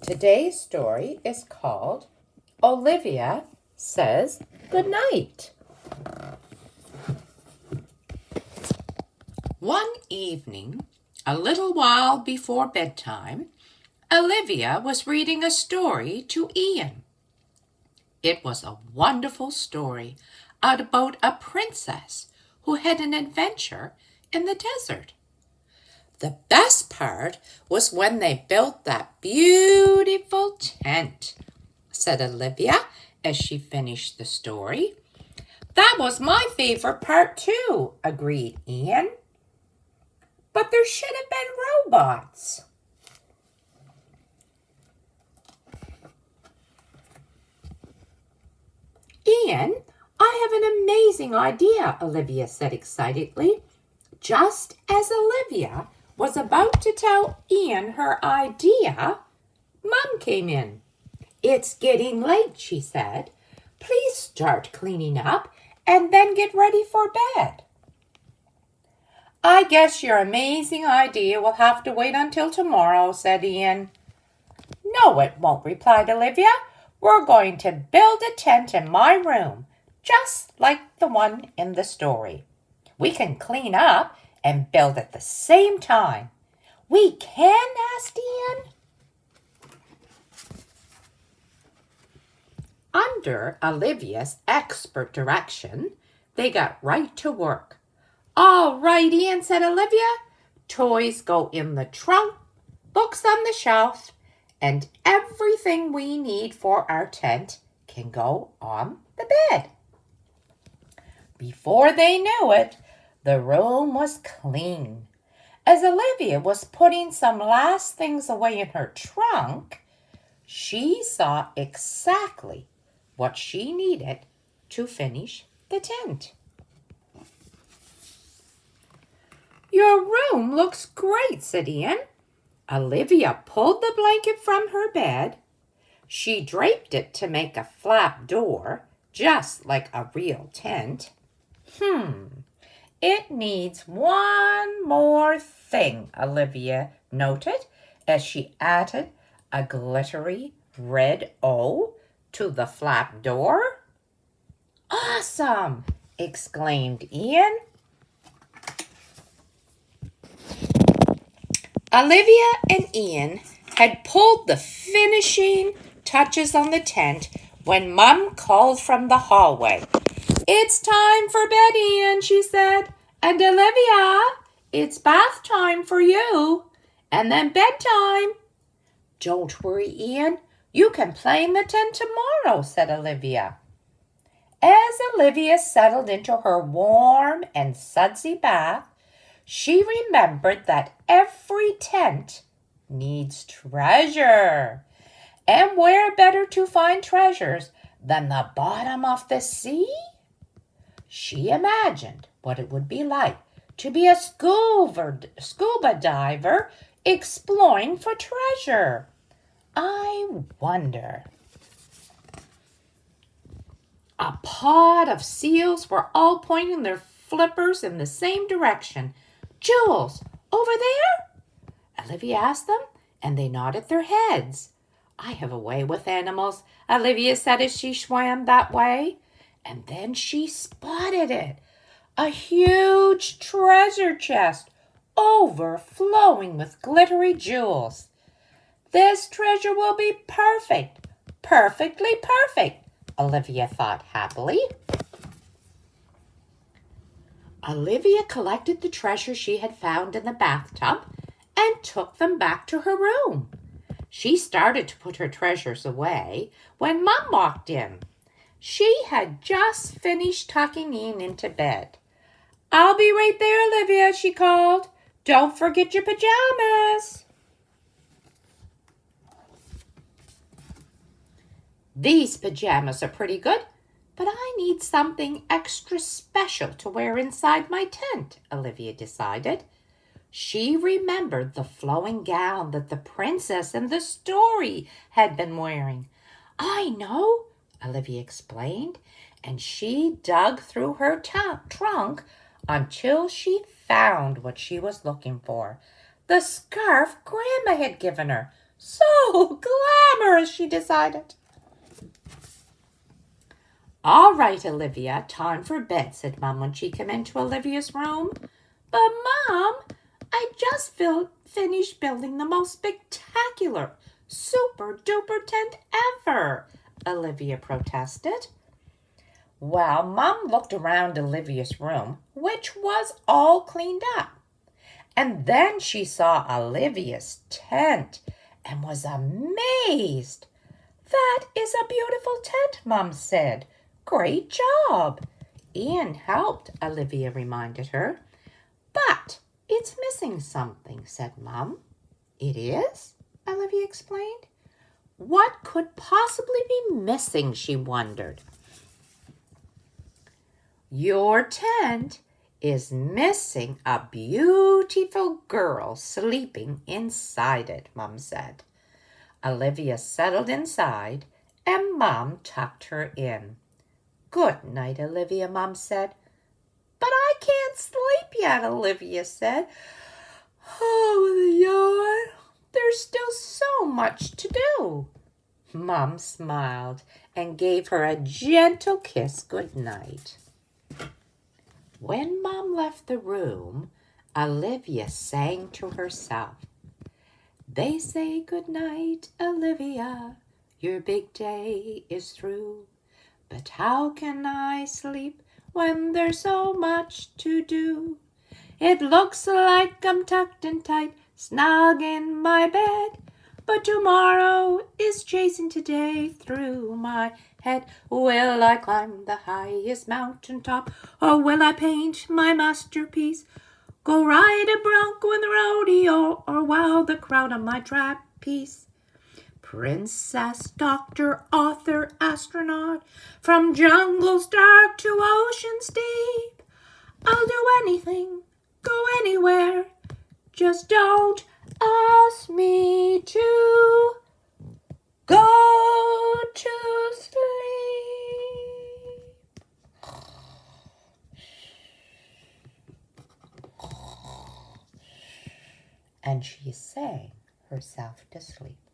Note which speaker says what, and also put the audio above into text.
Speaker 1: Today's story is called Olivia Says Goodnight. One evening, a little while before bedtime, Olivia was reading a story to Ian. It was a wonderful story about a princess who had an adventure in the desert. The best part was when they built that beautiful tent, said Olivia as she finished the story. That was my favorite part too, agreed Ian. But there should have been robots. Ian, I have an amazing idea, Olivia said excitedly. Just as Olivia was about to tell Ian her idea, Mum came in. It's getting late, she said. Please start cleaning up and then get ready for bed. I guess your amazing idea will have to wait until tomorrow, said Ian. No, it won't, replied Olivia. We're going to build a tent in my room, just like the one in the story. We can clean up and build at the same time. We can, asked Ian. Under Olivia's expert direction, they got right to work. All right, Ian, said Olivia. Toys go in the trunk, books on the shelf, and everything we need for our tent can go on the bed. Before they knew it, the room was clean. As Olivia was putting some last things away in her trunk, she saw exactly what she needed to finish the tent. Your room looks great, said Ian. Olivia pulled the blanket from her bed. She draped it to make a flap door, just like a real tent. It needs one more thing, Olivia noted as she added a glittery red O to the flap door. Awesome, exclaimed Ian. Olivia and Ian had pulled the finishing touches on the tent when Mum called from the hallway. It's time for bed, Ian, she said. And Olivia, it's bath time for you. And then bedtime. Don't worry, Ian. You can play in the tent tomorrow, said Olivia. As Olivia settled into her warm and sudsy bath, she remembered that every tent needs treasure. And where better to find treasures than the bottom of the sea? She imagined what it would be like to be a scuba diver exploring for treasure. I wonder. A pod of seals were all pointing their flippers in the same direction. Jules, over there? Olivia asked them, and they nodded their heads. I have a way with animals, Olivia said as she swam that way. And then she spotted it, a huge treasure chest overflowing with glittery jewels. This treasure will be perfect, perfectly perfect, Olivia thought happily. Olivia collected the treasure she had found in the bathtub and took them back to her room. She started to put her treasures away when Mum walked in. She had just finished tucking Ian into bed. I'll be right there, Olivia, she called. Don't forget your pajamas. These pajamas are pretty good, but I need something extra special to wear inside my tent, Olivia decided. She remembered the flowing gown that the princess in the story had been wearing. I know, Olivia explained, and she dug through her trunk until she found what she was looking for. The scarf Grandma had given her So glamorous, she decided. All right, Olivia, time for bed, said Mom when she came into Olivia's room. But, Mom, I just finished building the most spectacular, super-duper tent ever, Olivia protested. Well, Mom looked around Olivia's room, which was all cleaned up. And then she saw Olivia's tent and was amazed. That is a beautiful tent, Mom said. Great job. Ian helped, Olivia reminded her. But it's missing something, said Mom. It is? Olivia explained. What could possibly be missing, she wondered. Your tent is missing a beautiful girl sleeping inside it, Mom said. Olivia settled inside, and Mom tucked her in. Good night, Olivia, Mom said. But I can't sleep yet, Olivia said. Oh, with a yawn. There's still so much to do. Mom smiled and gave her a gentle kiss good night. When Mom left the room, Olivia sang to herself. They say good night, Olivia, your big day is through. But how can I sleep when there's so much to do? It looks like I'm tucked in tight, snug in my bed, but tomorrow is chasing today through my head. Will I climb the highest mountain top, or will I paint my masterpiece? Go ride a bronco in the rodeo, or wow the crowd on my trapeze? Princess, doctor, author, astronaut, from jungles dark to oceans deep, I'll do anything, go anywhere, just don't ask me to go to sleep. And she sang herself to sleep.